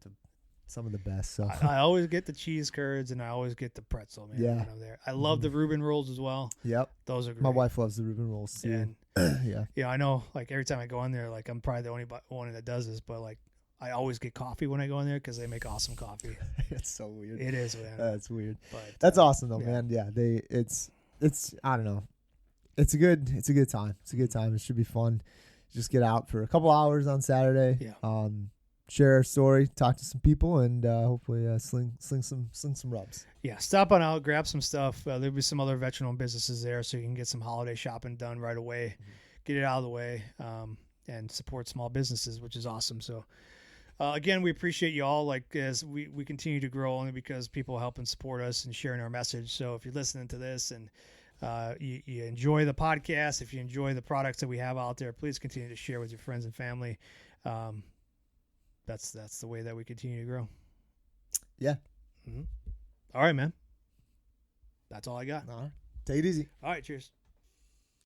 some of the best. So I always get the cheese curds and I always get the pretzel, man. Yeah. When I'm there. I love the Reuben rolls as well. Yep. Those are great. My wife loves the Reuben rolls too. And, I know like every time I go in there, like I'm probably the only one that does this, but like I always get coffee when I go in there because they make awesome coffee. It's so weird. It is, man. That's weird. But, that's awesome though, man. Yeah, it's I don't know. It's a good time. It's a good time. It should be fun. Just get out for a couple hours on Saturday. Yeah. Share our story, talk to some people, and hopefully sling some rubs. Yeah, stop on out, grab some stuff. There'll be some other veteran-owned businesses there, so you can get some holiday shopping done right away, get it out of the way, and support small businesses, which is awesome. So, again, we appreciate you all. Like as we continue to grow, only because people help and support us and sharing our message. So if you're listening to this and you enjoy the podcast, if you enjoy the products that we have out there, please continue to share with your friends and family. That's the way that we continue to grow. Yeah. All right, man. That's all I got. All right. Take it easy. All right. Cheers.